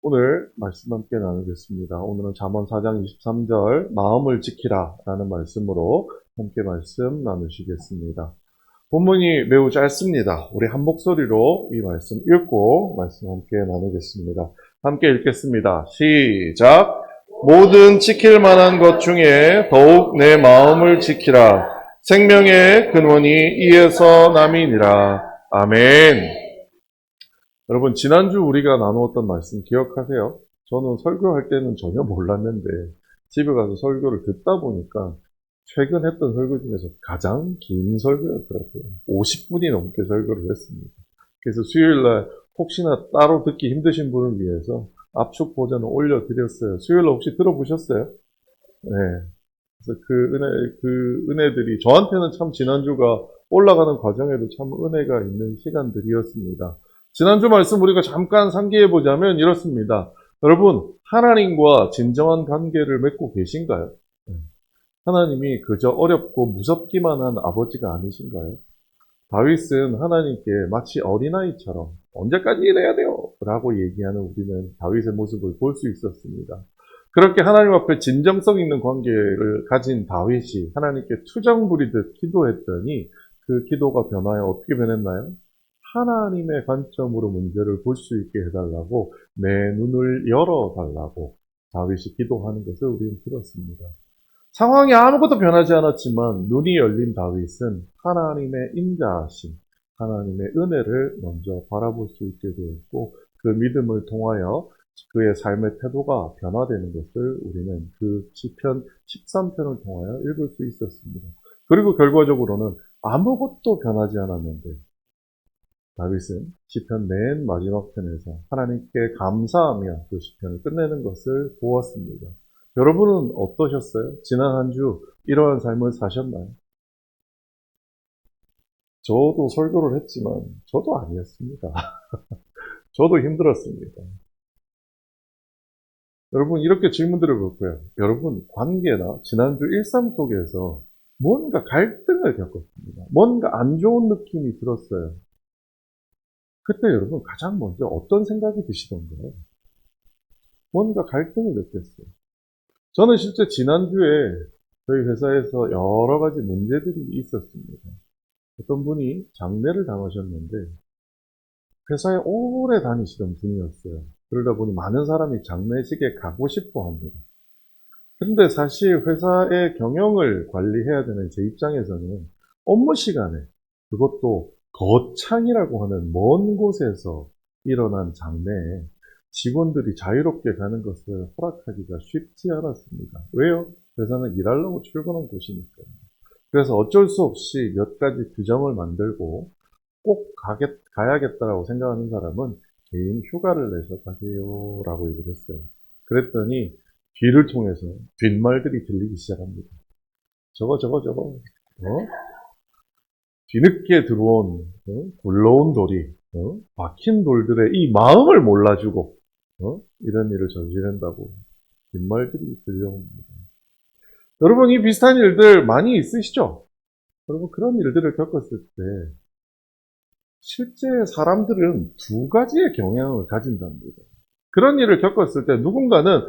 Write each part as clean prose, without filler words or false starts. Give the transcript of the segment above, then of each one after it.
오늘 말씀 함께 나누겠습니다. 오늘은 잠언 4장 23절 마음을 지키라 라는 말씀으로 함께 말씀 나누시겠습니다. 본문이 매우 짧습니다. 우리 한 목소리로 이 말씀 읽고 말씀 함께 나누겠습니다. 함께 읽겠습니다. 시작! 모든 지킬 만한 것 중에 더욱 내 마음을 지키라. 생명의 근원이 이에서 남이니라. 아멘. 여러분, 지난주 우리가 나누었던 말씀 기억하세요? 저는 설교할 때는 전혀 몰랐는데 집에 가서 설교를 듣다 보니까 최근 했던 설교 중에서 가장 긴 설교였더라고요. 50분이 넘게 설교를 했습니다. 그래서 수요일날 혹시나 따로 듣기 힘드신 분을 위해서 압축 버전을 올려드렸어요. 수요일날 혹시 들어보셨어요? 네. 그래서 그 은혜들이 저한테는 참 지난주가 올라가는 과정에도 참 은혜가 있는 시간들이었습니다. 지난주 말씀 우리가 잠깐 상기해 보자면 이렇습니다. 여러분, 하나님과 진정한 관계를 맺고 계신가요? 하나님이 그저 어렵고 무섭기만 한 아버지가 아니신가요? 다윗은 하나님께 마치 어린아이처럼 언제까지 이래야 돼요? 라고 얘기하는 우리는 다윗의 모습을 볼 수 있었습니다. 그렇게 하나님 앞에 진정성 있는 관계를 가진 다윗이 하나님께 투정 부리듯 기도했더니 그 기도가 변하여 어떻게 변했나요? 하나님의 관점으로 문제를 볼 수 있게 해달라고 내 눈을 열어달라고 다윗이 기도하는 것을 우리는 들었습니다. 상황이 아무것도 변하지 않았지만 눈이 열린 다윗은 하나님의 인자하심, 하나님의 은혜를 먼저 바라볼 수 있게 되었고 그 믿음을 통하여 그의 삶의 태도가 변화되는 것을 우리는 그 시편 13편을 통하여 읽을 수 있었습니다. 그리고 결과적으로는 아무것도 변하지 않았는데 다윗은 시편 맨 마지막 편에서 하나님께 감사하며 그 시편을 끝내는 것을 보았습니다. 여러분은 어떠셨어요? 지난 한 주 이러한 삶을 사셨나요? 저도 설교를 했지만 저도 아니었습니다. 저도 힘들었습니다. 여러분 이렇게 질문들을 볼 거예요. 여러분 관계나 지난주 일상 속에서 뭔가 갈등을 겪었습니다. 뭔가 안 좋은 느낌이 들었어요. 그때 여러분 가장 먼저 어떤 생각이 드시던가요? 뭔가 갈등을 느꼈어요. 저는 실제 지난주에 저희 회사에서 여러 가지 문제들이 있었습니다. 어떤 분이 장례를 당하셨는데 회사에 오래 다니시던 분이었어요. 그러다 보니 많은 사람이 장례식에 가고 싶어 합니다. 그런데 사실 회사의 경영을 관리해야 되는 제 입장에서는 업무 시간에 그것도 거창이라고 하는 먼 곳에서 일어난 장례에 직원들이 자유롭게 가는 것을 허락하기가 쉽지 않았습니다. 왜요? 회사는 일하려고 출근한 곳이니까요. 그래서 어쩔 수 없이 몇 가지 규정을 만들고 꼭 가야겠다라고 생각하는 사람은 개인 휴가를 내서 가세요 라고 얘기를 했어요. 그랬더니 뒤를 통해서 뒷말들이 들리기 시작합니다. 저거 뒤늦게 들어온 굴러온 돌이 박힌 돌들의 이 마음을 몰라주고 이런 일을 저지른다고 뒷말들이 들려옵니다. 여러분 이 비슷한 일들 많이 있으시죠? 여러분 그런 일들을 겪었을 때 실제 사람들은 두 가지의 경향을 가진답니다. 그런 일을 겪었을 때 누군가는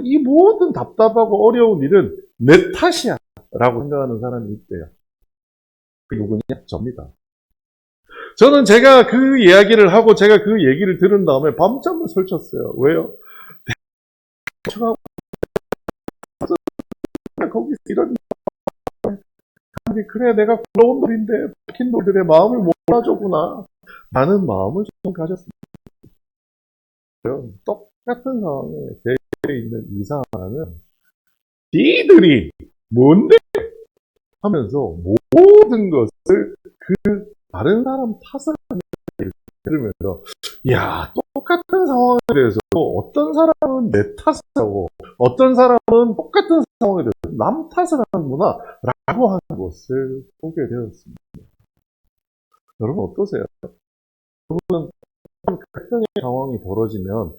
이 모든 답답하고 어려운 일은 내 탓이야 라고 생각하는 사람이 있대요. 그 누구냐? 접니다. 저는 제가 그 이야기를 하고 제가 그 얘기를 들은 다음에 밤잠을 설쳤어요. 왜요? 거기서 이런 그래 내가 굴러온 돌인데 박힌 돌들의 마음을 몰라줬구나 라는 마음을 좀 가졌습니다. 똑같은 상황에 제에 있는 이사 하나는 니들이 뭔데 하면서 모든 것을 그 다른 사람 탓을 들으면서 야 똑같은 상황에 대해서 어떤 사람은 내 탓을 하고 어떤 사람은 똑같은 상황에 대해서 남 탓을 하는구나 라고 하는 것을 보게 되었습니다. 여러분 어떠세요? 여러분은 갈등의 상황이 벌어지면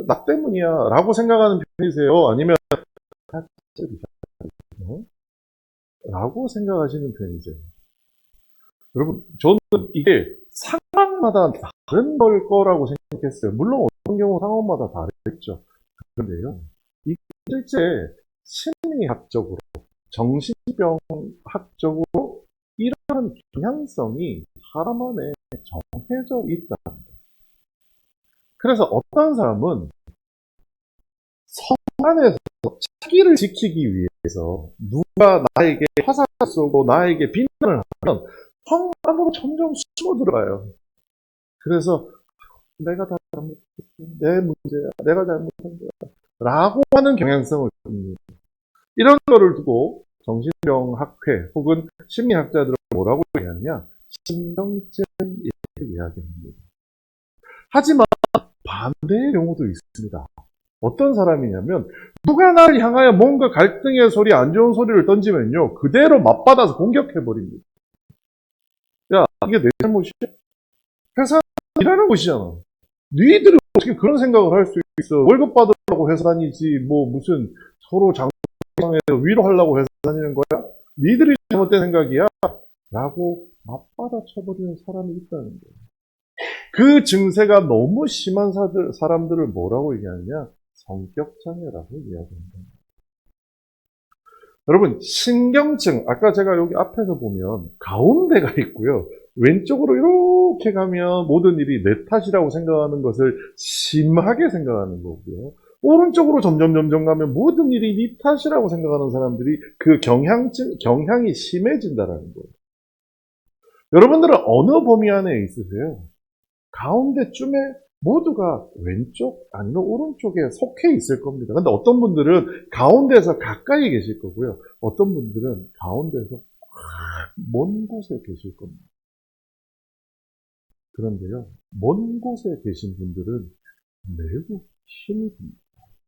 나 때문이야 라고 생각하는 편이세요? 아니면 라고 생각하시는 편이세요? 여러분 저는 이게 상황마다 다른 걸 거라고 생각했어요. 물론 경우 상황마다 다르겠죠. 그런데요, 이 실제 심리학적으로, 정신병학적으로 이러한 경향성이 사람 안에 정해져 있다. 그래서 어떤 사람은 성 안에서 자기를 지키기 위해서 누가 나에게 화살을 쏘고 나에게 비난을 하면 성 안으로 점점 숨어 들어가요. 그래서 내가 다 잘못했어, 내 문제야, 내가 잘못한 거야 라고 하는 경향성을 줍니다. 이런 거를 두고 정신병학회 혹은 심리학자들은 뭐라고 얘기하느냐, 신경증 이렇게 이야기합니다. 하지만 반대의 경우도 있습니다. 어떤 사람이냐면 누가 나를 향하여 뭔가 갈등의 소리, 안 좋은 소리를 던지면요, 그대로 맞받아서 공격해버립니다. 야, 이게 내 잘못이야? 회사 일하는 곳이잖아. 니들이 어떻게 그런 생각을 할 수 있어? 월급 받으려고 회사 다니지, 뭐 무슨 서로 장에서 위로하려고 회사 다니는 거야? 니들이 잘못된 생각이야? 라고 맞받아 쳐버리는 사람이 있다는 거예요. 그 증세가 너무 심한 사람들을 뭐라고 얘기하느냐? 성격장애라고 이야기합니다. 여러분, 신경증, 아까 제가 여기 앞에서 보면 가운데가 있고요. 왼쪽으로 이렇게 가면 모든 일이 내 탓이라고 생각하는 것을 심하게 생각하는 거고요. 오른쪽으로 점점 가면 모든 일이 네 탓이라고 생각하는 사람들이 그 경향이 심해진다는 거예요. 여러분들은 어느 범위 안에 있으세요? 가운데쯤에 모두가 왼쪽 아니면 오른쪽에 속해 있을 겁니다. 근데 어떤 분들은 가운데서 가까이 계실 거고요. 어떤 분들은 가운데서 먼 곳에 계실 겁니다. 그런데요, 먼 곳에 계신 분들은 매우 힘이 듭니다.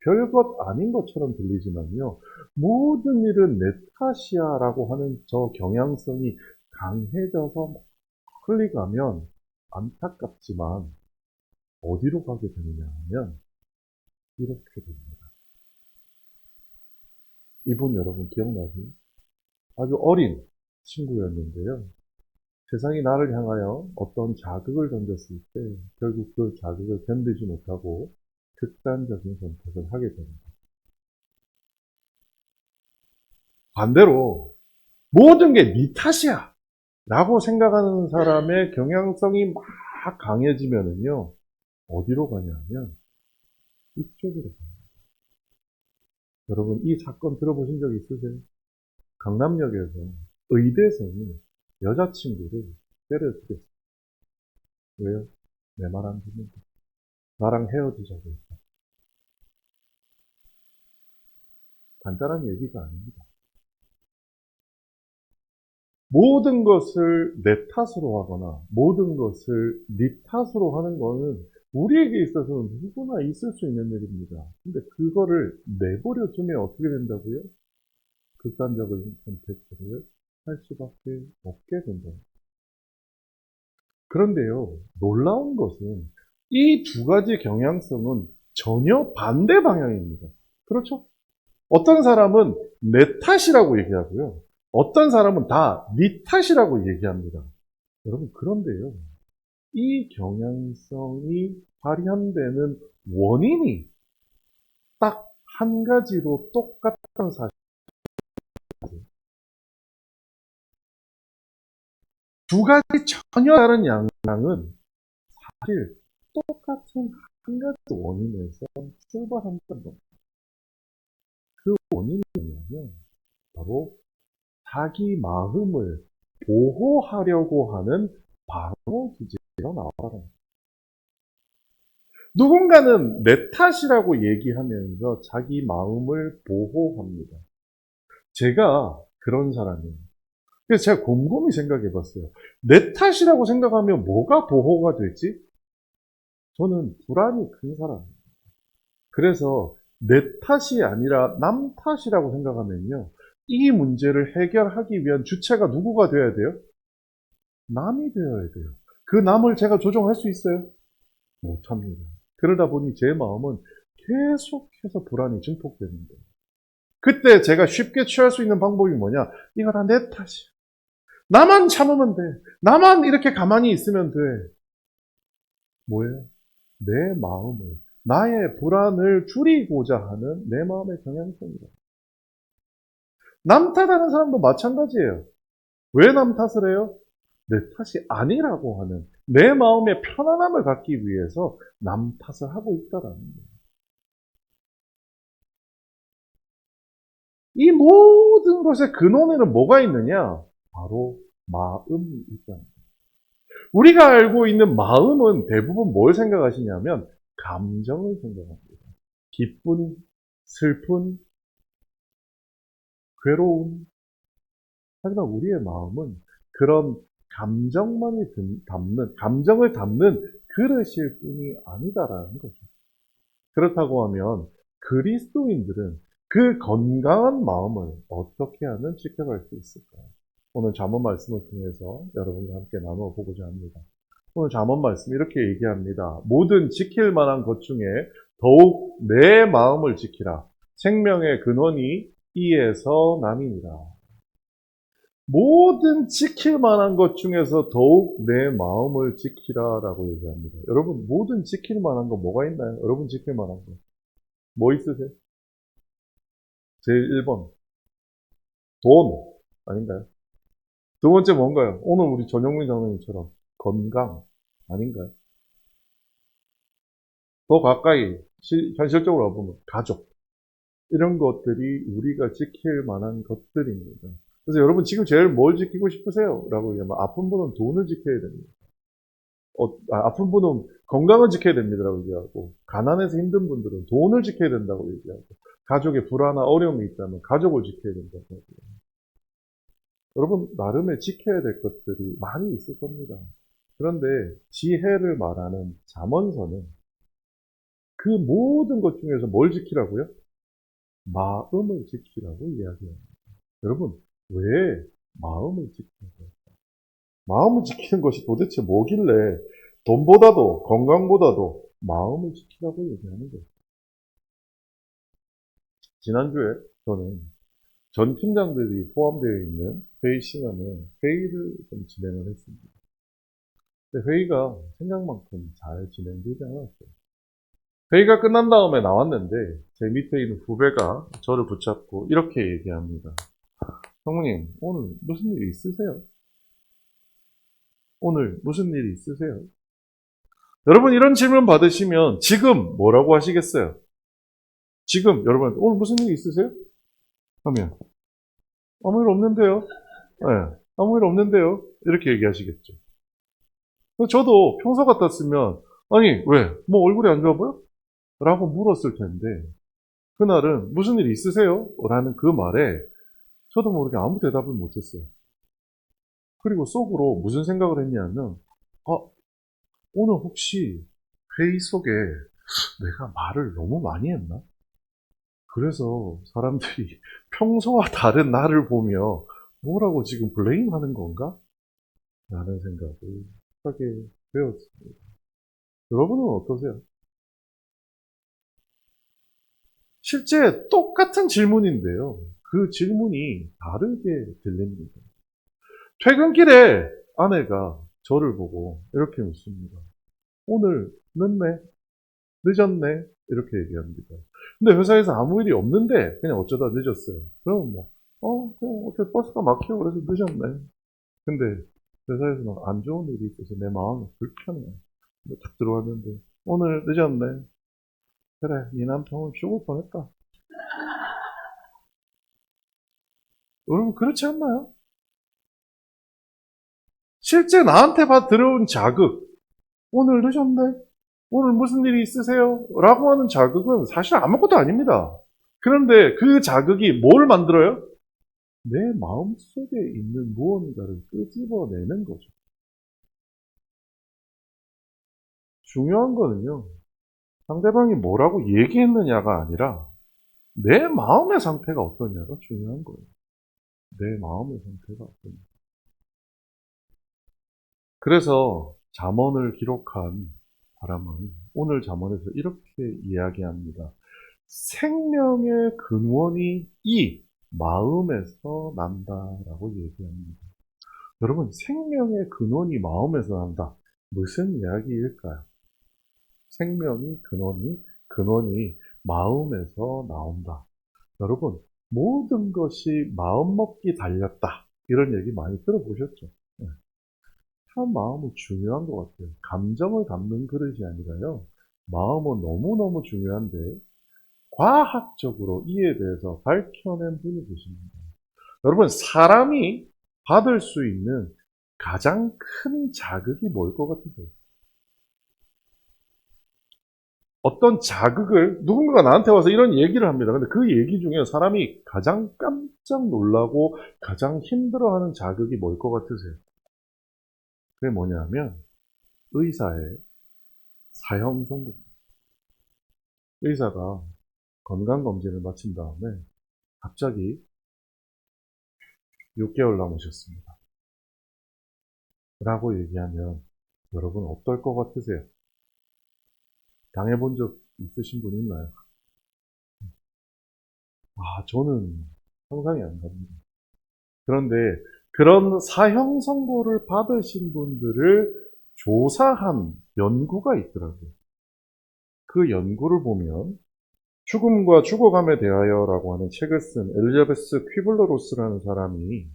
별것 아닌 것처럼 들리지만요, 모든 일은 내 탓이야라고 하는 저 경향성이 강해져서 흘리가면 안타깝지만 어디로 가게 되느냐 하면 이렇게 됩니다. 이분 여러분 기억나세요? 아주 어린 친구였는데요. 세상이 나를 향하여 어떤 자극을 던졌을 때 결국 그 자극을 견디지 못하고 극단적인 선택을 하게 됩니다. 반대로 모든 게 네 탓이야 라고 생각하는 사람의 경향성이 막 강해지면은요, 어디로 가냐 하면 이쪽으로 갑니다. 여러분, 이 사건 들어보신 적 있으세요? 강남역에서 의대생이 여자친구를 때려 죽였어요. 왜요? 내 말 안 듣는다. 나랑 헤어지자고 했다. 간단한 얘기가 아닙니다. 모든 것을 내 탓으로 하거나 모든 것을 네 탓으로 하는 거는 우리에게 있어서는 누구나 있을 수 있는 일입니다. 근데 그거를 내버려 두면 어떻게 된다고요? 극단적인 선택들을 할 수밖에 없게 된다. 그런데요, 놀라운 것은 이 두 가지 경향성은 전혀 반대 방향입니다. 그렇죠? 어떤 사람은 내 탓이라고 얘기하고요. 어떤 사람은 다 네 탓이라고 얘기합니다. 여러분, 그런데요, 이 경향성이 발현되는 원인이 딱 한 가지로 똑같은 사실. 두 가지 전혀 다른 양상은 사실 똑같은 한 가지 원인에서 출발한다는 겁니다. 그 원인이 뭐냐면 바로 자기 마음을 보호하려고 하는 방어 기제가 나와라. 누군가는 내 탓이라고 얘기하면서 자기 마음을 보호합니다. 제가 그런 사람이에요. 그래서 제가 곰곰이 생각해 봤어요. 내 탓이라고 생각하면 뭐가 보호가 되지? 저는 불안이 큰 사람이에요. 그래서 내 탓이 아니라 남 탓이라고 생각하면요, 이 문제를 해결하기 위한 주체가 누구가 돼야 돼요? 남이 되어야 돼요. 그 남을 제가 조종할 수 있어요? 못합니다. 그러다 보니 제 마음은 계속해서 불안이 증폭되는 거예요. 그때 제가 쉽게 취할 수 있는 방법이 뭐냐? 이거 다 내 탓이야. 나만 참으면 돼. 나만 이렇게 가만히 있으면 돼. 뭐예요? 내 마음을 나의 불안을 줄이고자 하는 내 마음의 경향성이다. 남 탓하는 사람도 마찬가지예요. 왜 남 탓을 해요? 내 탓이 아니라고 하는 내 마음의 편안함을 갖기 위해서 남 탓을 하고 있다라는 거예요. 이 모든 것의 근원에는 뭐가 있느냐? 바로 마음이 있다. 우리가 알고 있는 마음은 대부분 뭘 생각하시냐면 감정을 생각합니다. 기쁜, 슬픈, 괴로움. 하지만 우리의 마음은 그런 감정을 담는 그릇일 뿐이 아니다라는 거죠. 그렇다고 하면 그리스도인들은 그 건강한 마음을 어떻게 하면 지켜갈 수 있을까요? 오늘 잠언 말씀을 통해서 여러분과 함께 나눠보고자 합니다. 오늘 잠언 말씀 이렇게 얘기합니다. 모든 지킬 만한 것 중에 더욱 내 마음을 지키라. 생명의 근원이 이에서 남이니라. 모든 지킬 만한 것 중에서 더욱 내 마음을 지키라라고 얘기합니다. 여러분, 모든 지킬 만한 거 뭐가 있나요? 여러분 지킬 만한 거. 뭐 있으세요? 제일 1번. 돈. 아닌가요? 두 번째 뭔가요? 오늘 우리 전영민 장로님처럼 건강. 아닌가요? 더 가까이, 현실적으로 보면 가족. 이런 것들이 우리가 지킬 만한 것들입니다. 그래서 여러분 지금 제일 뭘 지키고 싶으세요? 라고 얘기하면 아픈 분은 돈을 지켜야 됩니다. 아픈 분은 건강을 지켜야 됩니다라고 얘기하고 가난해서 힘든 분들은 돈을 지켜야 된다고 얘기하고 가족에 불화나 어려움이 있다면 가족을 지켜야 된다고 얘기해요. 여러분 나름의 지켜야 될 것들이 많이 있을 겁니다. 그런데 지혜를 말하는 잠언서는 그 모든 것 중에서 뭘 지키라고요? 마음을 지키라고 이야기합니다. 여러분 왜 마음을 지키라고요? 마음을 지키는 것이 도대체 뭐길래 돈보다도 건강보다도 마음을 지키라고 얘기하는 거예요. 지난주에 저는 전 팀장들이 포함되어 있는 회의 시간에 회의를 좀 진행을 했습니다. 근데 회의가 생각만큼 잘 진행되지 않았어요. 회의가 끝난 다음에 나왔는데 제 밑에 있는 후배가 저를 붙잡고 이렇게 얘기합니다. 성모님, 오늘 무슨 일 있으세요? 오늘 무슨 일 있으세요? 여러분 이런 질문 받으시면 지금 뭐라고 하시겠어요? 지금 여러분 오늘 무슨 일 있으세요? 하면 아무 일 없는데요. 네, 아무 일 없는데요. 이렇게 얘기하시겠죠. 저도 평소 같았으면 아니 왜? 뭐 얼굴이 안 좋아 보여? 라고 물었을 텐데 그날은 무슨 일 있으세요? 라는 그 말에 저도 모르게 아무 대답을 못했어요. 그리고 속으로 무슨 생각을 했냐면 오늘 혹시 회의 속에 내가 말을 너무 많이 했나? 그래서 사람들이 평소와 다른 나를 보며 뭐라고 지금 블레임하는 건가? 라는 생각을 하게 되었습니다. 여러분은 어떠세요? 실제 똑같은 질문인데요. 그 질문이 다르게 들립니다. 퇴근길에 아내가 저를 보고 이렇게 묻습니다. 오늘 늦네? 늦었네? 이렇게 얘기합니다. 근데 회사에서 아무 일이 없는데 그냥 어쩌다 늦었어요. 그럼 그냥 어떻게 버스가 막혀 그래서 늦었네. 근데 회사에서는 안 좋은 일이 있어서 내 마음이 불편해. 근데 딱 들어왔는데 오늘 늦었네. 그래, 네 남편 오늘 죽을 뻔했다. 여러분 그렇지 않나요? 실제 나한테 들어온 자극, 오늘 늦었네? 오늘 무슨 일이 있으세요? 라고 하는 자극은 사실 아무것도 아닙니다. 그런데 그 자극이 뭘 만들어요? 내 마음속에 있는 무언가를 끄집어내는 거죠. 중요한 거는요, 상대방이 뭐라고 얘기했느냐가 아니라 내 마음의 상태가 어떠냐가 중요한 거예요. 내 마음의 상태가 어떠냐. 그래서 잠언을 기록한 사람은 오늘 잠언에서 이렇게 이야기합니다. 생명의 근원이 이 마음에서 난다라고 얘기합니다. 여러분, 생명의 근원이 마음에서 난다. 무슨 이야기일까요? 생명이 근원이 마음에서 나온다. 여러분, 모든 것이 마음먹기 달렸다. 이런 얘기 많이 들어보셨죠? 네. 참 마음은 중요한 것 같아요. 감정을 담는 그릇이 아니라요. 마음은 너무너무 중요한데 과학적으로 이에 대해서 밝혀낸 분이 계십니다. 여러분, 사람이 받을 수 있는 가장 큰 자극이 뭘 것 같으세요? 어떤 자극을 누군가가 나한테 와서 이런 얘기를 합니다. 근데 그 얘기 중에 사람이 가장 깜짝 놀라고 가장 힘들어하는 자극이 뭘 것 같으세요? 그게 뭐냐면 의사의 사형 선고. 의사가 건강검진을 마친 다음에 갑자기 6개월 남으셨습니다. 라고 얘기하면 여러분 어떨 것 같으세요? 당해본 적 있으신 분 있나요? 저는 상상이 안 갑니다. 그런데 그런 사형 선고를 받으신 분들을 조사한 연구가 있더라고요. 그 연구를 보면 죽음과 죽어감에 대하여라고 하는 책을 쓴 엘리자베스 퀴블러 로스라는 사람이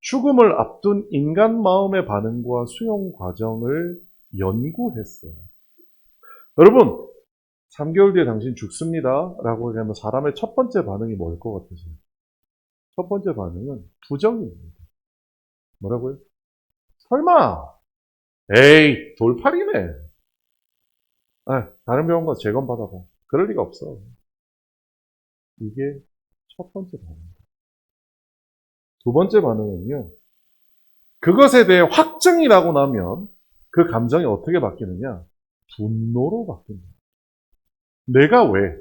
죽음을 앞둔 인간 마음의 반응과 수용 과정을 연구했어요. 여러분, 3개월 뒤에 당신 죽습니다. 라고 얘기하면 사람의 첫 번째 반응이 뭐일 것 같으세요? 첫 번째 반응은 부정입니다. 뭐라고요? 설마! 에이, 돌팔이네. 다른 병원 가서 재검 받아봐. 그럴 리가 없어. 이게 첫 번째 반응입니다. 두 번째 반응은요. 그것에 대해 확정이 나고 나면 그 감정이 어떻게 바뀌느냐? 분노로 바뀝니다. 내가 왜?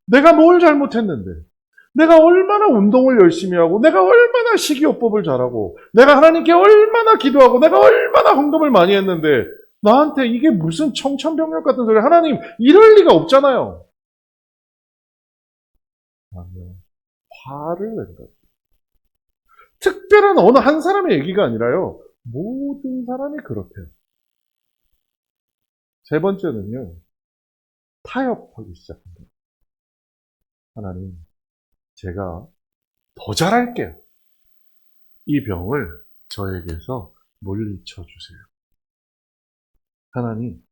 내가 뭘 잘못했는데? 내가 얼마나 운동을 열심히 하고, 내가 얼마나 식이요법을 잘하고, 내가 하나님께 얼마나 기도하고, 내가 얼마나 헌금을 많이 했는데, 나한테 이게 무슨 청천벽력 같은 소리, 하나님, 이럴 리가 없잖아요. 화를 낸다. 특별한 어느 한 사람의 얘기가 아니라요. 모든 사람이 그렇대요. 세 번째는요. 타협하기 시작합니다. 하나님, 제가 더 잘할게요. 이 병을 저에게서 물리쳐 주세요. 하나님,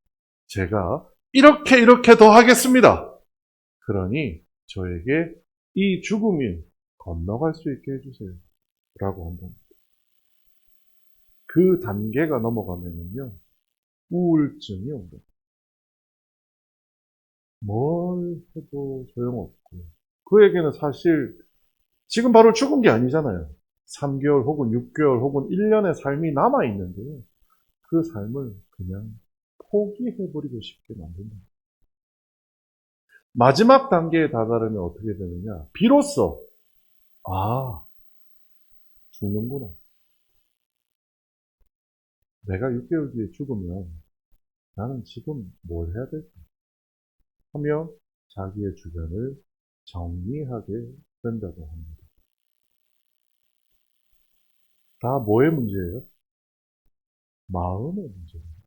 제가 이렇게 더 하겠습니다. 그러니 저에게 이 죽음이 건너갈 수 있게 해주세요. 라고 한다. 그 단계가 넘어가면요. 우울증이 온다. 뭘 해도 소용없고. 그에게는 사실 지금 바로 죽은 게 아니잖아요. 3개월 혹은 6개월 혹은 1년의 삶이 남아있는데요. 그 삶을 그냥 포기해버리고 싶게 만든다. 마지막 단계에 다다르면 어떻게 되느냐. 비로소 죽는구나. 내가 6개월 뒤에 죽으면 나는 지금 뭘 해야 될까? 하며 자기의 주변을 정리하게 된다고 합니다. 다 뭐의 문제예요? 마음의 문제입니다.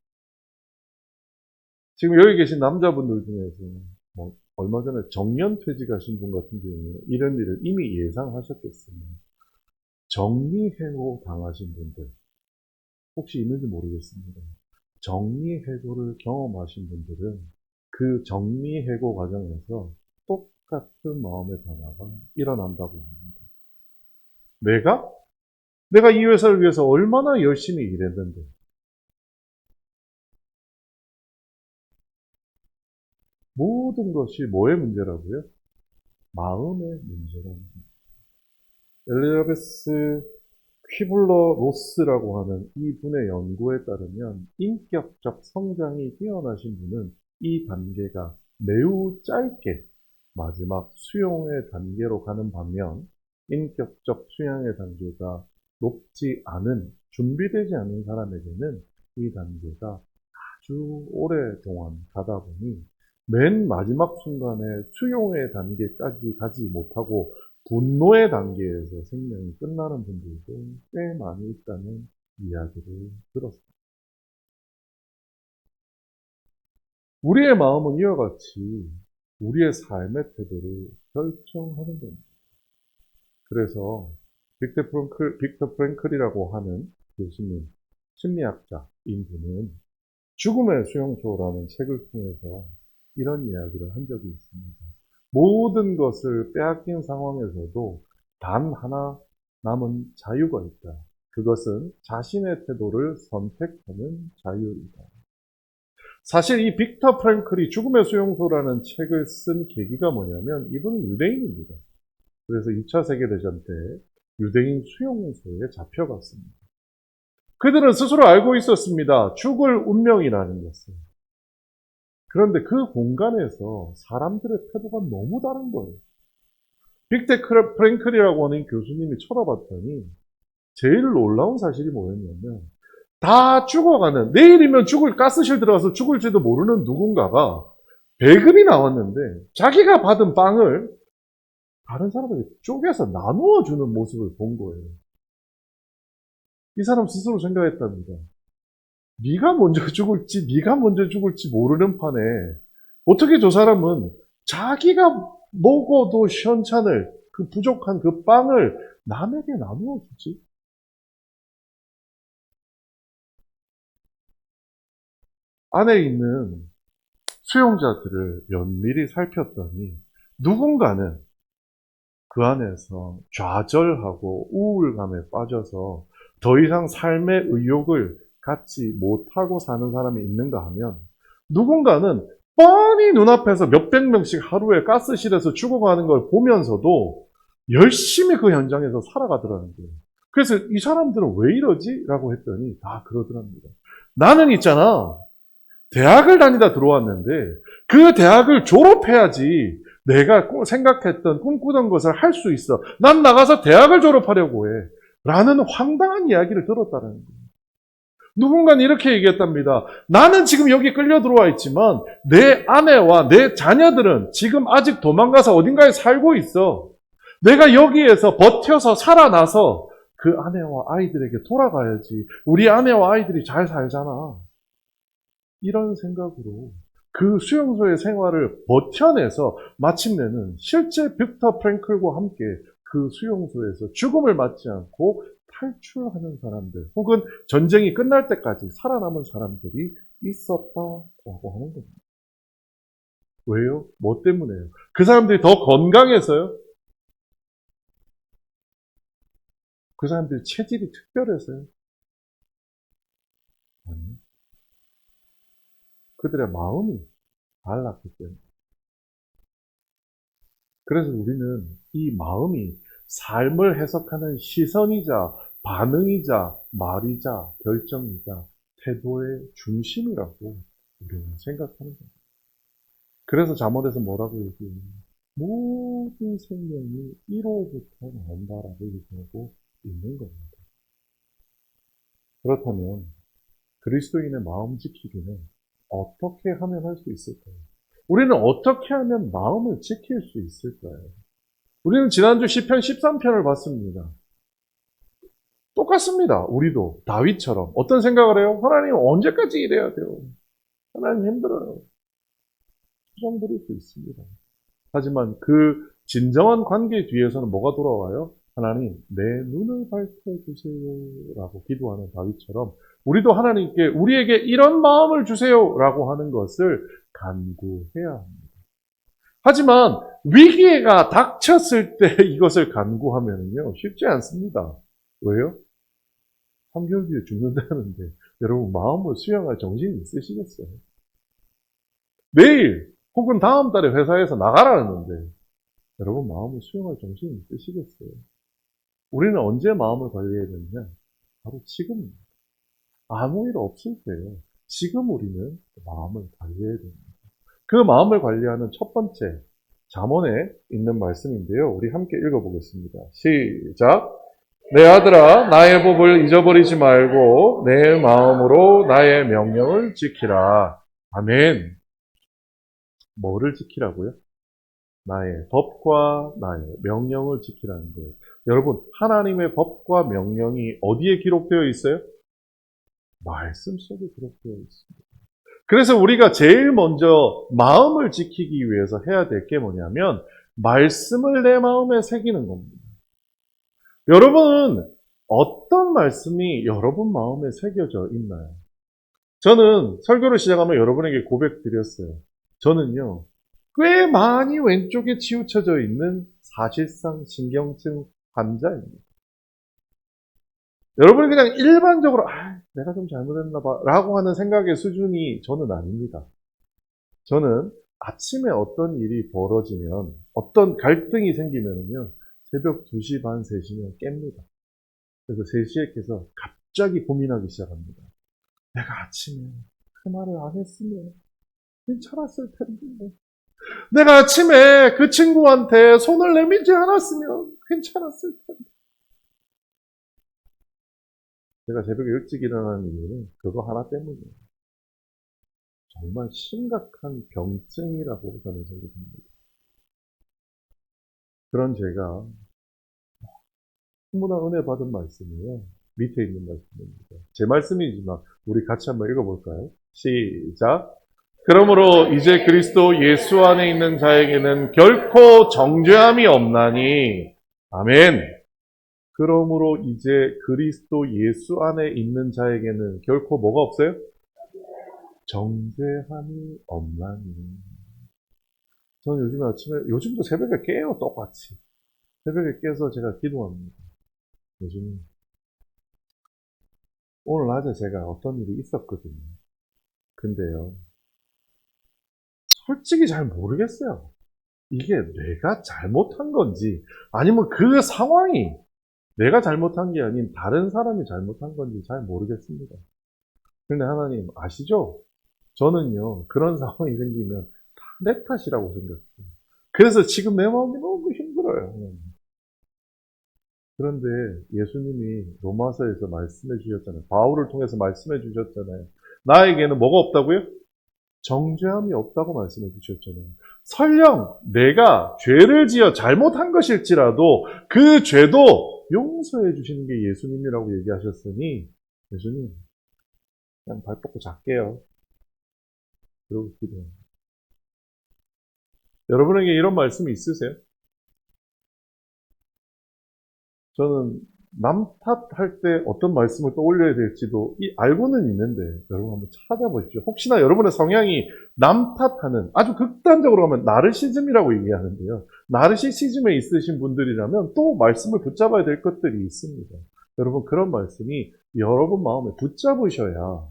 지금 여기 계신 남자분들 중에서 얼마 전에 정년퇴직하신 분 같은 경우에 이런 일을 이미 예상하셨겠습니다. 정리해고 당하신 분들 혹시 있는지 모르겠습니다. 정리해고를 경험하신 분들은 그 정리해고 과정에서 똑같은 마음의 변화가 일어난다고 합니다. 내가 이 회사를 위해서 얼마나 열심히 일했는데 모든 것이 뭐의 문제라고요? 마음의 문제라는 거예요. 엘리자베스 퀴블러 로스라고 하는 이분의 연구에 따르면 인격적 성장이 뛰어나신 분은 이 단계가 매우 짧게 마지막 수용의 단계로 가는 반면 인격적 수양의 단계가 높지 않은 준비되지 않은 사람에게는 이 단계가 아주 오랫동안 가다 보니 맨 마지막 순간에 수용의 단계까지 가지 못하고 분노의 단계에서 생명이 끝나는 분들도 꽤 많이 있다는 이야기를 들었습니다. 우리의 마음은 이와 같이 우리의 삶의 태도를 결정하는 겁니다. 그래서 빅터 프랭클이라고 하는 교수님, 심리학자인 분은 죽음의 수용소라는 책을 통해서 이런 이야기를 한 적이 있습니다. 모든 것을 빼앗긴 상황에서도 단 하나 남은 자유가 있다. 그것은 자신의 태도를 선택하는 자유이다. 사실 이 빅터 프랭클이 죽음의 수용소라는 책을 쓴 계기가 뭐냐면 이분은 유대인입니다. 그래서 2차 세계대전 때 유대인 수용소에 잡혀갔습니다. 그들은 스스로 알고 있었습니다. 죽을 운명이라는 것을. 그런데 그 공간에서 사람들의 태도가 너무 다른 거예요. 빅터 프랭클이라고 하는 교수님이 쳐다봤더니 제일 놀라운 사실이 뭐였냐면 다 죽어가는, 내일이면 가스실 들어가서 죽을지도 모르는 누군가가 배급이 나왔는데 자기가 받은 빵을 다른 사람에게 쪼개서 나누어 주는 모습을 본 거예요. 이 사람 스스로 생각했답니다. 네가 먼저 죽을지 모르는 판에 어떻게 저 사람은 자기가 먹어도 시원찮을 그 부족한 그 빵을 남에게 나누어 주지? 안에 있는 수용자들을 면밀히 살폈더니 누군가는 그 안에서 좌절하고 우울감에 빠져서 더 이상 삶의 의욕을 갖지 못하고 사는 사람이 있는가 하면 누군가는 뻔히 눈앞에서 몇백 명씩 하루에 가스실에서 죽어가는 걸 보면서도 열심히 그 현장에서 살아가더라는 거예요. 그래서 이 사람들은 왜 이러지? 라고 했더니 다 그러더랍니다. 나는 있잖아. 대학을 다니다 들어왔는데 그 대학을 졸업해야지 내가 생각했던 꿈꾸던 것을 할 수 있어. 난 나가서 대학을 졸업하려고 해. 라는 황당한 이야기를 들었다는 거예요. 누군가는 이렇게 얘기했답니다. 나는 지금 여기 끌려 들어와 있지만 내 아내와 내 자녀들은 지금 아직 도망가서 어딘가에 살고 있어. 내가 여기에서 버텨서 살아나서 그 아내와 아이들에게 돌아가야지. 우리 아내와 아이들이 잘 살잖아. 이런 생각으로 그 수용소의 생활을 버텨내서 마침내는 실제 빅터 프랭클과 함께 그 수용소에서 죽음을 맞지 않고 탈출하는 사람들 혹은 전쟁이 끝날 때까지 살아남은 사람들이 있었다라고 하는 겁니다. 왜요? 뭐 때문에요? 그 사람들이 더 건강해서요? 그 사람들이 체질이 특별해서요? 아니, 그들의 마음이 달랐기 때문에. 그래서 우리는 이 마음이 삶을 해석하는 시선이자 반응이자 말이자 결정이자 태도의 중심이라고 우리는 생각하는 겁니다. 그래서 잠언에서 뭐라고 얘기해요? 모든 생명이 1호부터 나온다라고 얘기하고 있는 겁니다. 그렇다면 그리스도인의 마음 지키기는 어떻게 하면 할 수 있을까요? 우리는 어떻게 하면 마음을 지킬 수 있을까요? 우리는 지난주 시편 13편을 봤습니다. 똑같습니다. 우리도 다윗처럼 어떤 생각을 해요? 하나님 언제까지 이래야 돼요? 하나님 힘들어요. 투정 부릴 수 있습니다. 하지만 그 진정한 관계 뒤에서는 뭐가 돌아와요? 하나님 내 눈을 밝혀주세요 라고 기도하는 다윗처럼 우리도 하나님께 우리에게 이런 마음을 주세요 라고 하는 것을 간구해야 합니다. 하지만 위기가 닥쳤을 때 이것을 간구하면요 쉽지 않습니다. 왜요? 3개월 뒤에 죽는다는데 여러분 마음을 수용할 정신이 있으시겠어요? 내일 혹은 다음 달에 회사에서 나가라는데 여러분 마음을 수용할 정신이 있으시겠어요? 우리는 언제 마음을 관리해야 되느냐? 바로 지금입니다. 아무 일 없을 때요. 지금 우리는 마음을 관리해야 됩니다. 그 마음을 관리하는 첫 번째 잠언에 있는 말씀인데요. 우리 함께 읽어보겠습니다. 시작! 내 아들아 나의 법을 잊어버리지 말고 내 마음으로 나의 명령을 지키라. 아멘. 뭐를 지키라고요? 나의 법과 나의 명령을 지키라는 거예요. 여러분, 하나님의 법과 명령이 어디에 기록되어 있어요? 말씀 속에 기록되어 있습니다. 그래서 우리가 제일 먼저 마음을 지키기 위해서 해야 될 게 뭐냐면 말씀을 내 마음에 새기는 겁니다. 여러분은 어떤 말씀이 여러분 마음에 새겨져 있나요? 저는 설교를 시작하면 여러분에게 고백 드렸어요. 저는요, 꽤 많이 왼쪽에 치우쳐져 있는 사실상 신경증 환자입니다. 여러분이 그냥 일반적으로 내가 좀 잘못했나 봐 라고 하는 생각의 수준이 저는 아닙니다. 저는 아침에 어떤 일이 벌어지면 어떤 갈등이 생기면요 새벽 2시 반, 3시면 깹니다. 그래서 3시에 깨서 갑자기 고민하기 시작합니다. 내가 아침에 그 말을 안 했으면 괜찮았을 텐데, 내가 아침에 그 친구한테 손을 내밀지 않았으면 괜찮았을 텐데. 제가 새벽에 일찍 일어나는 이유는 그거 하나 때문이에요. 정말 심각한 병증이라고 저는 생각합니다. 그런 제가 충분한 은혜 받은 말씀이에요. 밑에 있는 말씀입니다. 제 말씀이지만 우리 같이 한번 읽어볼까요? 시작. 그러므로 이제 그리스도 예수 안에 있는 자에게는 결코 정죄함이 없나니. 아멘. 그러므로 이제 그리스도 예수 안에 있는 자에게는 결코 뭐가 없어요? 정죄함이 없나니. 저는 요즘 아침에, 요즘도 새벽에 깨요, 똑같이. 새벽에 깨서 제가 기도합니다. 요즘, 오늘 낮에 제가 어떤 일이 있었거든요. 근데요, 솔직히 잘 모르겠어요. 이게 내가 잘못한 건지, 아니면 그 상황이 내가 잘못한 게 아닌 다른 사람이 잘못한 건지 잘 모르겠습니다. 근데 하나님 아시죠? 저는요, 그런 상황이 생기면 다 내 탓이라고 생각해요. 그래서 지금 내 마음이 너무 힘들어요. 그런데 예수님이 로마서에서 말씀해 주셨잖아요. 바울을 통해서 말씀해 주셨잖아요. 나에게는 뭐가 없다고요? 정죄함이 없다고 말씀해 주셨잖아요. 설령 내가 죄를 지어 잘못한 것일지라도 그 죄도 용서해 주시는 게 예수님이라고 얘기하셨으니 예수님 그냥 발 뻗고 잘게요. 그러고 기도해요. 여러분에게 이런 말씀이 있으세요? 저는 남 탓할 때 어떤 말씀을 떠올려야 될지도 알고는 있는데 여러분 한번 찾아보십시오. 혹시나 여러분의 성향이 남 탓하는 아주 극단적으로 하면 나르시즘이라고 얘기하는데요. 나르시시즘에 있으신 분들이라면 또 말씀을 붙잡아야 될 것들이 있습니다. 여러분 그런 말씀이 여러분 마음에 붙잡으셔야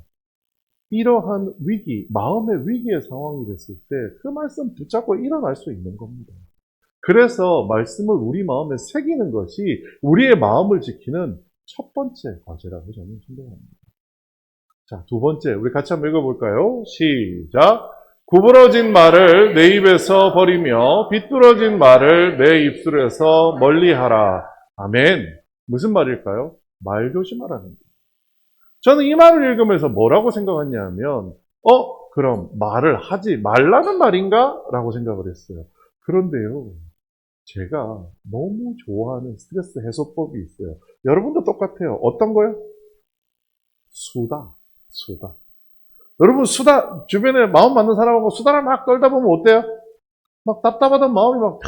이러한 위기, 마음의 위기의 상황이 됐을 때 그 말씀 붙잡고 일어날 수 있는 겁니다. 그래서 말씀을 우리 마음에 새기는 것이 우리의 마음을 지키는 첫 번째 과제라고 저는 생각합니다. 자, 두 번째, 우리 같이 한번 읽어볼까요? 시작. 구부러진 말을 내 입에서 버리며 비뚤어진 말을 내 입술에서 멀리하라. 아멘. 무슨 말일까요? 말 조심하라는 거예요. 저는 이 말을 읽으면서 뭐라고 생각했냐면, 그럼 말을 하지 말라는 말인가? 라고 생각을 했어요. 그런데요, 제가 너무 좋아하는 스트레스 해소법이 있어요. 여러분도 똑같아요. 어떤 거요? 수다. 수다. 여러분 수다, 주변에 마음 맞는 사람하고 수다를 막 떨다 보면 어때요? 막 답답하던 마음이 막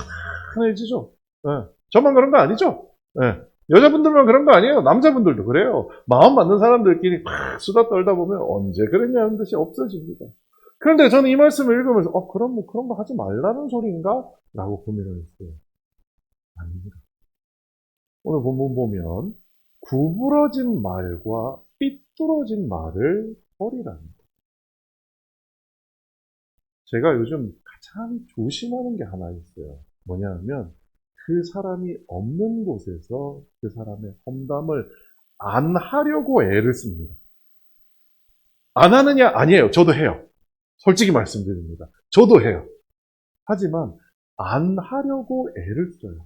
편해지죠. 네. 저만 그런 거 아니죠? 네. 여자분들만 그런 거 아니에요. 남자분들도 그래요. 마음 맞는 사람들끼리 막 수다 떨다 보면 언제 그랬냐는 듯이 없어집니다. 그런데 저는 이 말씀을 읽으면서 그럼 뭐 그런 거 하지 말라는 소리인가? 라고 고민을 했어요. 아닙니다. 오늘 본문 보면 구부러진 말과 삐뚤어진 말을 버리라는 거예요. 제가 요즘 가장 조심하는 게 하나 있어요. 뭐냐면 그 사람이 없는 곳에서 그 사람의 험담을 안 하려고 애를 씁니다. 안 하느냐? 아니에요. 저도 해요. 솔직히 말씀드립니다. 저도 해요. 하지만 안 하려고 애를 써요.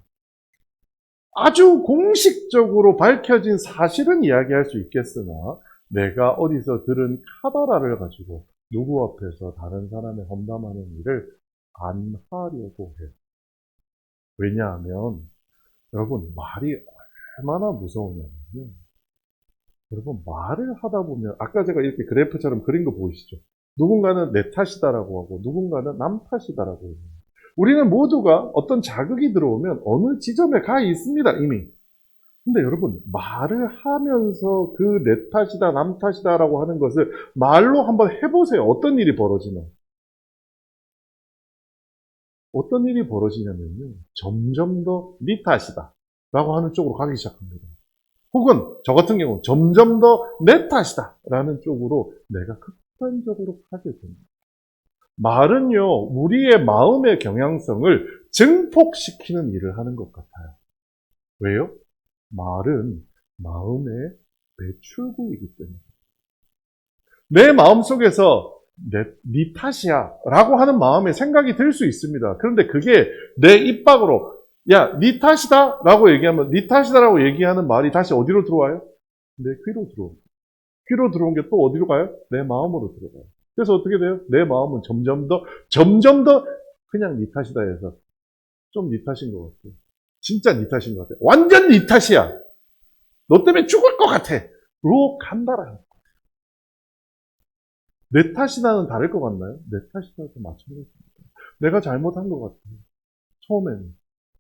아주 공식적으로 밝혀진 사실은 이야기할 수 있겠으나 내가 어디서 들은 카더라를 가지고 누구 앞에서 다른 사람의 험담하는 일을 안 하려고 해요. 왜냐하면 여러분 말이 얼마나 무서우냐면요. 여러분 말을 하다 보면 아까 제가 이렇게 그래프처럼 그린 거 보이시죠? 누군가는 내 탓이다라고 하고 누군가는 남 탓이다라고 해요. 우리는 모두가 어떤 자극이 들어오면 어느 지점에 가 있습니다, 이미. 근데 여러분, 말을 하면서 그 내 탓이다, 남 탓이다라고 하는 것을 말로 한번 해보세요. 어떤 일이 벌어지나. 어떤 일이 벌어지냐면요. 점점 더 네 탓이다 라고 하는 쪽으로 가기 시작합니다. 혹은 저 같은 경우는 점점 더 내 탓이다 라는 쪽으로 내가 극단적으로 가게 됩니다. 말은요, 우리의 마음의 경향성을 증폭시키는 일을 하는 것 같아요. 왜요? 말은 마음의 배출구이기 때문에. 내 마음속에서 네 탓이야 라고 하는 마음의 생각이 들 수 있습니다. 그런데 그게 내 입 밖으로 야, 네 탓이다 라고 얘기하면 네 탓이다 라고 얘기하는 말이 다시 어디로 들어와요? 내 귀로 들어옵니다. 귀로 들어온 게 또 어디로 가요? 내 마음으로 들어가요. 그래서 어떻게 돼요? 내 마음은 점점 더 그냥 네 탓이다 해서 좀 네 탓인 것 같아요. 진짜 네 탓인 것 같아요. 완전 네 탓이야. 너 때문에 죽을 것 같아. 로 간다라는 거예요. 내 탓이다는 다를 것 같나요? 내 탓이다도 마찬가지입니다. 내가 잘못한 것 같아요. 처음에는.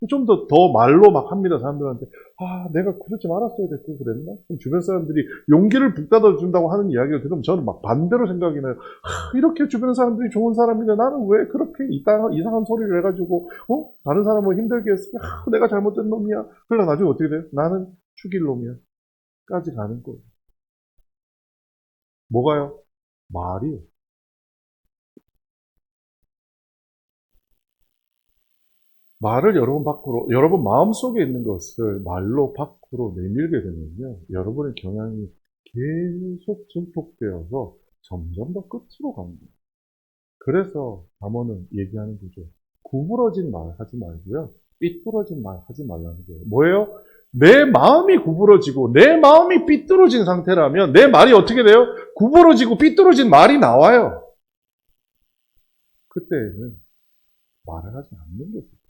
좀 더 말로 막 합니다, 사람들한테. 아, 내가 그러지 말았어야 됐고, 그랬나? 그럼 주변 사람들이 용기를 북돋아 준다고 하는 이야기를 들으면 저는 막 반대로 생각이 나요. 아, 이렇게 주변 사람들이 좋은 사람인데 나는 왜 그렇게 이상한 소리를 해가지고, 다른 사람을 힘들게 했으냐? 아, 내가 잘못된 놈이야. 그러다 나중에 어떻게 돼요? 나는 죽일 놈이야. 까지 가는 거예요. 뭐가요? 말이요. 말을 여러분 마음속에 있는 것을 말로 밖으로 내밀게 되면요. 여러분의 경향이 계속 증폭되어서 점점 더 끝으로 갑니다. 그래서 잠언은 얘기하는 거죠. 구부러진 말 하지 말고요. 삐뚤어진 말 하지 말라는 거예요. 뭐예요? 내 마음이 구부러지고 내 마음이 삐뚤어진 상태라면 내 말이 어떻게 돼요? 구부러지고 삐뚤어진 말이 나와요. 그때는 말을 하지 않는 게 좋다.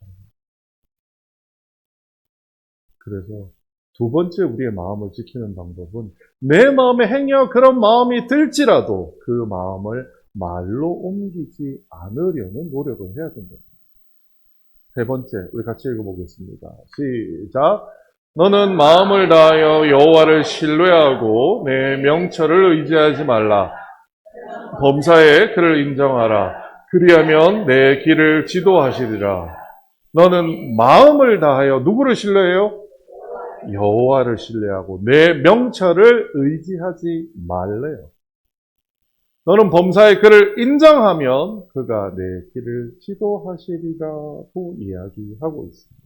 그래서 두 번째 우리의 마음을 지키는 방법은 내 마음에 행여 그런 마음이 들지라도 그 마음을 말로 옮기지 않으려는 노력을 해야 된다. 세 번째, 우리 같이 읽어보겠습니다. 시작. 너는 마음을 다하여 여호와를 신뢰하고 내 명철을 의지하지 말라. 범사에 그를 인정하라. 그리하면 내 길을 지도하시리라. 너는 마음을 다하여 누구를 신뢰해요? 여호와를 신뢰하고 내 명철을 의지하지 말래요. 너는 범사에 그를 인정하면 그가 내 길을 지도하시리라고 이야기하고 있습니다.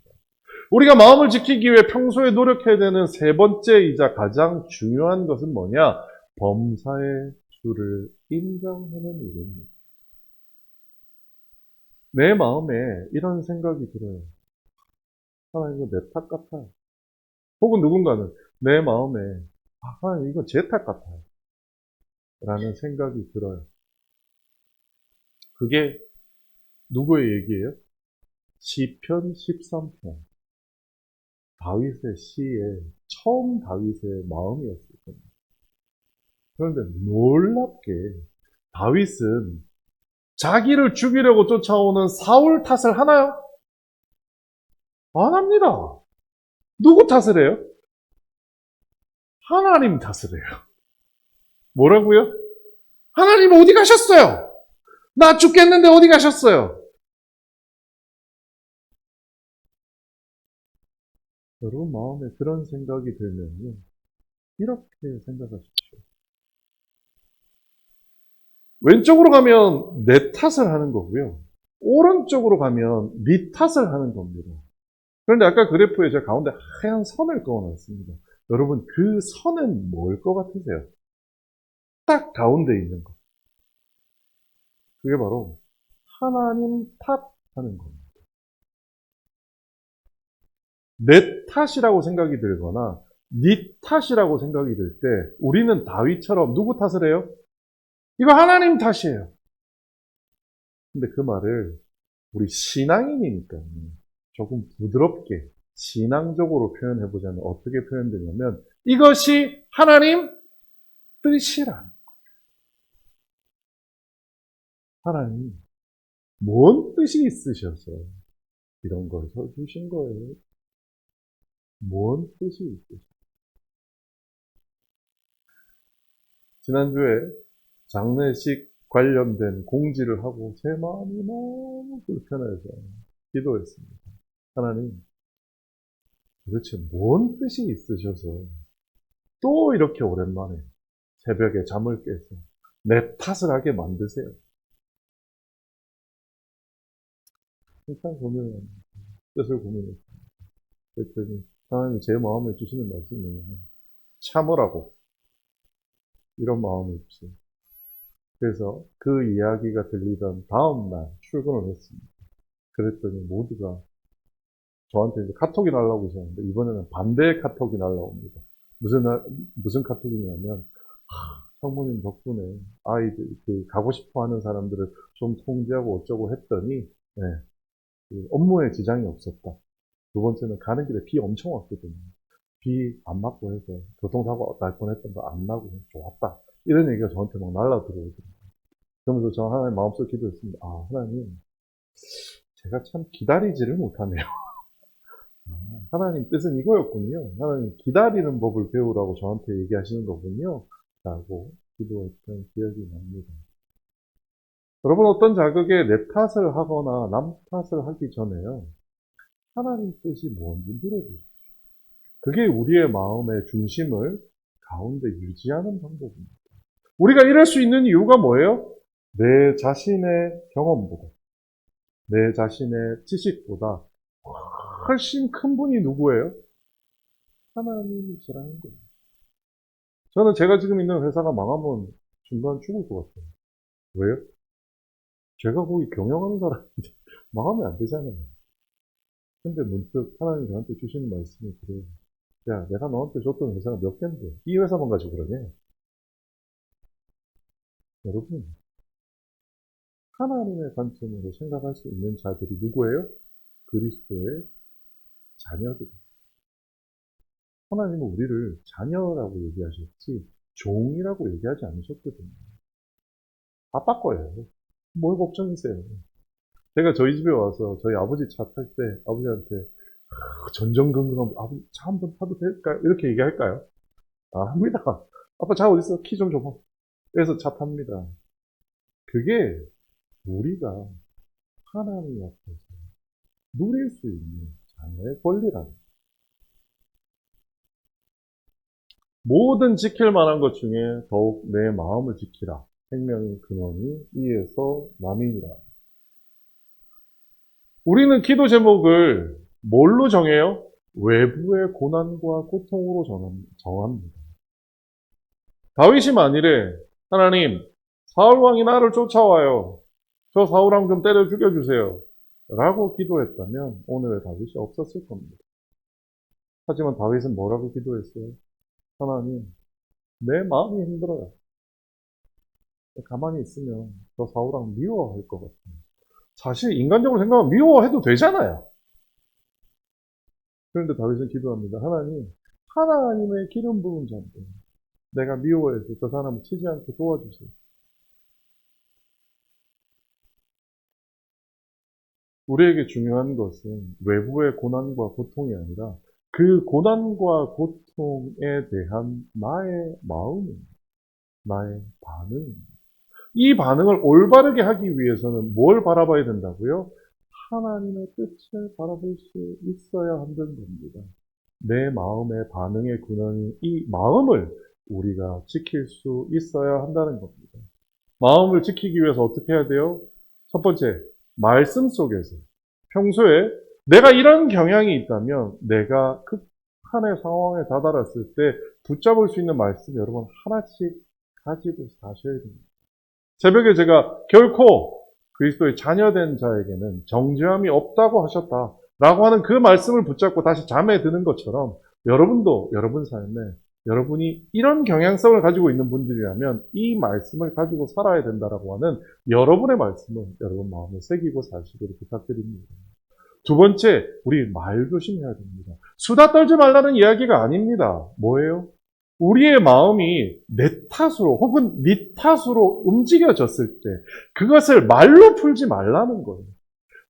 우리가 마음을 지키기 위해 평소에 노력해야 되는 세 번째이자 가장 중요한 것은 뭐냐? 범사의 주를 인정하는 일입니다. 내 마음에 이런 생각이 들어요. 하나님, 이거 내 탓 같아요. 혹은 누군가는 내 마음에 하나님, 이거 제 탓 같아요. 라는 생각이 들어요. 그게 누구의 얘기예요? 시편 13편. 다윗의 시에 처음 다윗의 마음이었을 겁니다. 그런데 놀랍게 다윗은 자기를 죽이려고 쫓아오는 사울 탓을 하나요? 안 합니다. 누구 탓을 해요? 하나님 탓을 해요. 뭐라고요? 하나님 어디 가셨어요? 나 죽겠는데 어디 가셨어요? 여러분 마음에 그런 생각이 들면요. 이렇게 생각하십시오. 왼쪽으로 가면 내 탓을 하는 거고요. 오른쪽으로 가면 네 탓을 하는 겁니다. 그런데 아까 그래프에 제가 가운데 하얀 선을 그어놨습니다. 여러분 그 선은 뭘 것 같으세요? 딱 가운데 있는 거. 그게 바로 하나님 탓하는 겁니다. 내 탓이라고 생각이 들거나 네 탓이라고 생각이 들 때 우리는 다윗처럼 누구 탓을 해요? 이거 하나님 탓이에요. 근데 그 말을 우리 신앙인이니까 조금 부드럽게 신앙적으로 표현해보자면 어떻게 표현되냐면 이것이 하나님 뜻이라. 하나님, 뭔 뜻이 있으셔서 이런 걸 주신 거예요? 뭔 뜻이 있으셔서? 지난주에 장례식 관련된 공지를 하고 제 마음이 너무 불편해서 기도했습니다. 하나님, 도대체 뭔 뜻이 있으셔서 또 이렇게 오랜만에 새벽에 잠을 깨서 내 탓을 하게 만드세요. 일단 뜻을 고민했습니다. 그랬더니 하나님이 제 마음에 주시는 말씀이 뭐냐면 참으라고, 이런 마음이 있어요. 그래서 그 이야기가 들리던 다음 날 출근을 했습니다. 그랬더니 모두가 저한테 이제 카톡이 날라오고 있었는데 이번에는 반대의 카톡이 날라옵니다. 무슨 카톡이냐면 성모님 덕분에 아이들 가고 싶어하는 사람들을 좀 통제하고 어쩌고 했더니 네, 업무에 지장이 없었다. 두 번째는 가는 길에 비 엄청 왔거든요. 비 안 맞고 해서 교통사고 날 뻔했던 거 안 나고 좋았다. 이런 얘기가 저한테 막 날라들어오더라고요. 그러면서 저 하나님 마음속에 기도했습니다. 아, 하나님, 제가 참 기다리지를 못하네요. 하나님 뜻은 이거였군요. 하나님 기다리는 법을 배우라고 저한테 얘기하시는 거군요. 라고 기도했던 기억이 납니다. 여러분, 어떤 자극에 내 탓을 하거나 남 탓을 하기 전에요. 하나님 뜻이 뭔지 물어보십시오. 그게 우리의 마음의 중심을 가운데 유지하는 방법입니다. 우리가 이럴 수 있는 이유가 뭐예요? 내 자신의 경험보다, 내 자신의 지식보다 훨씬 큰 분이 누구예요? 하나님이시라는 거예요. 저는 제가 지금 있는 회사가 망하면 중간 죽을 것 같아요. 왜요? 제가 거기 경영하는 사람인데 망하면 안 되잖아요. 근데 문득 하나님 저한테 주시는 말씀이 그래요. 야, 내가 너한테 줬던 회사가 몇 개인데 이 회사만 가지고 그러냐? 여러분, 하나님의 관점으로 생각할 수 있는 자들이 누구예요? 그리스도의 자녀들. 하나님은 우리를 자녀라고 얘기하셨지 종이라고 얘기하지 않으셨거든요. 아빠 거예요. 뭘 걱정이세요? 제가 저희 집에 와서 저희 아버지 차 탈 때 아버지한테 전전긍긍하면 아버지 차 한번 타도 될까요? 이렇게 얘기할까요? 아, 합니다. 아빠 차 어딨어? 키 좀 줘봐. 그래서 차 탑니다. 그게 우리가 하나님 앞에서 누릴 수 있는 자녀의 권리라는 거예요. 모든 지킬 만한 것 중에 더욱 내 마음을 지키라. 생명의 근원이 이에서 남이니라. 우리는 기도 제목을 뭘로 정해요? 외부의 고난과 고통으로 정합니다. 다윗이 만일에 하나님, 사울왕이 나를 쫓아와요. 저 사울왕 좀 때려 죽여주세요. 라고 기도했다면 오늘의 다윗이 없었을 겁니다. 하지만 다윗은 뭐라고 기도했어요? 하나님, 내 마음이 힘들어요. 가만히 있으면 저 사울왕 미워할 것 같아요. 사실 인간적으로 생각하면 미워해도 되잖아요. 그런데 다윗은 기도합니다. 하나님, 하나님의 기름 부은 자인데 내가 미워해서 저 사람을 치지 않게 도와주세요. 우리에게 중요한 것은 외부의 고난과 고통이 아니라 그 고난과 고통에 대한 나의 마음입니다. 나의 반응입니다. 이 반응을 올바르게 하기 위해서는 뭘 바라봐야 된다고요? 하나님의 뜻을 바라볼 수 있어야 한다는 겁니다. 내 마음의 반응의 근원이 이 마음을 우리가 지킬 수 있어야 한다는 겁니다. 마음을 지키기 위해서 어떻게 해야 돼요? 첫 번째, 말씀 속에서 평소에 내가 이런 경향이 있다면 내가 극한의 상황에 다다랐을 때 붙잡을 수 있는 말씀 여러분 하나씩 가지고 사셔야 됩니다. 새벽에 제가 결코 그리스도의 자녀된 자에게는 정죄함이 없다고 하셨다라고 하는 그 말씀을 붙잡고 다시 잠에 드는 것처럼 여러분도 여러분 삶에 여러분이 이런 경향성을 가지고 있는 분들이라면 이 말씀을 가지고 살아야 된다라고 하는 여러분의 말씀을 여러분 마음에 새기고 사시기를 부탁드립니다. 두 번째, 우리 말 조심해야 됩니다. 수다 떨지 말라는 이야기가 아닙니다. 뭐예요? 우리의 마음이 내 탓으로 혹은 네 탓으로 움직여졌을 때 그것을 말로 풀지 말라는 거예요.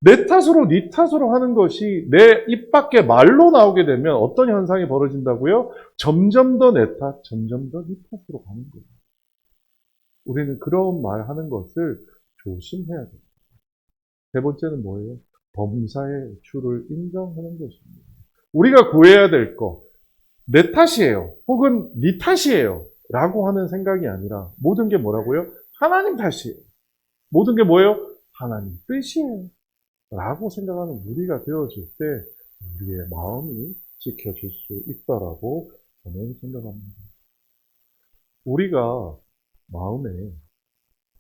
내 탓으로 네 탓으로 하는 것이 내 입 밖에 말로 나오게 되면 어떤 현상이 벌어진다고요? 점점 더 내 탓, 점점 더 네 탓으로 가는 거예요. 우리는 그런 말 하는 것을 조심해야 돼요. 세 번째는 뭐예요? 범사의 주를 인정하는 것입니다. 우리가 구해야 될 것, 내 탓이에요. 혹은 네 탓이에요. 라고 하는 생각이 아니라 모든 게 뭐라고요? 하나님 탓이에요. 모든 게 뭐예요? 하나님 뜻이에요. 라고 생각하는 우리가 되어질 때 우리의 마음이 지켜질 수 있다라고 저는 생각합니다. 우리가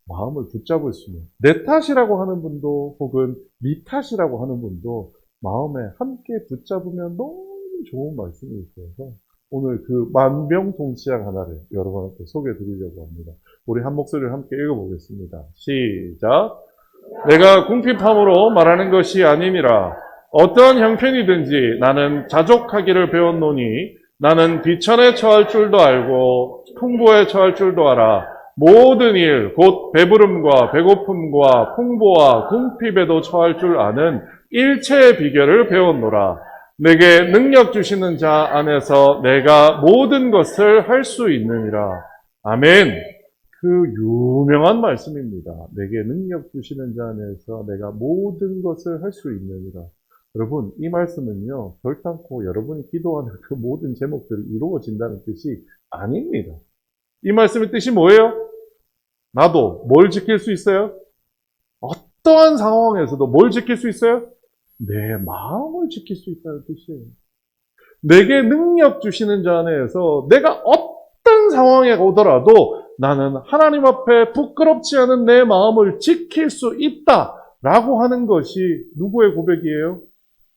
마음을 붙잡을 수 있는 내 탓이라고 하는 분도 혹은 네 탓이라고 하는 분도 마음에 함께 붙잡으면 너무 좋은 말씀이 있어서 오늘 그 만병통치약 하나를 여러분한테 소개해 드리려고 합니다. 우리 한 목소리를 함께 읽어보겠습니다. 시작. 내가 궁핍함으로 말하는 것이 아니니라. 어떠한 형편이든지 나는 자족하기를 배웠노니 나는 비천에 처할 줄도 알고 풍부에 처할 줄도 알아. 모든 일, 곧 배부름과 배고픔과 풍부와 궁핍에도 처할 줄 아는 일체의 비결을 배웠노라. 내게 능력 주시는 자 안에서 내가 모든 것을 할 수 있느니라. 아멘. 그 유명한 말씀입니다. 내게 능력 주시는 자 안에서 내가 모든 것을 할 수 있느니라. 여러분, 이 말씀은요, 결단코 여러분이 기도하는 그 모든 제목들이 이루어진다는 뜻이 아닙니다. 이 말씀의 뜻이 뭐예요? 나도 뭘 지킬 수 있어요? 어떠한 상황에서도 뭘 지킬 수 있어요? 내 마음을 지킬 수 있다는 뜻이에요. 내게 능력 주시는 자 안에서 내가 어떤 상황에 오더라도 나는 하나님 앞에 부끄럽지 않은 내 마음을 지킬 수 있다라고 하는 것이 누구의 고백이에요?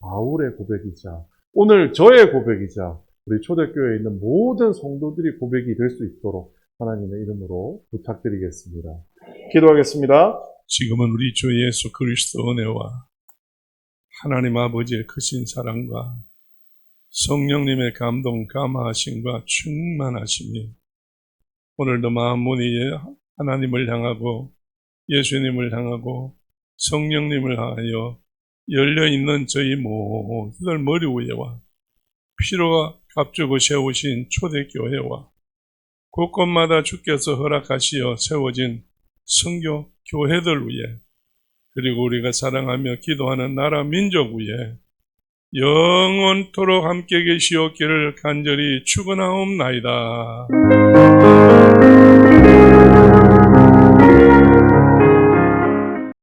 바울의 고백이자 오늘 저의 고백이자 우리 초대교회에 있는 모든 성도들이 고백이 될 수 있도록 하나님의 이름으로 부탁드리겠습니다. 기도하겠습니다. 지금은 우리 주 예수 그리스도 은혜와 하나님 아버지의 크신 사랑과 성령님의 감동 감화하심과 충만하심이 오늘도 마음 문이 하나님을 향하고 예수님을 향하고 성령님을 하여 열려있는 저희 모두들 머리 위에와 피로가 값주고 세우신 초대교회와 곳곳마다 주께서 허락하시어 세워진 선교 교회들 위에 그리고 우리가 사랑하며 기도하는 나라 민족 위에 영원토록 함께 계시옵기를 간절히 축원하옵나이다.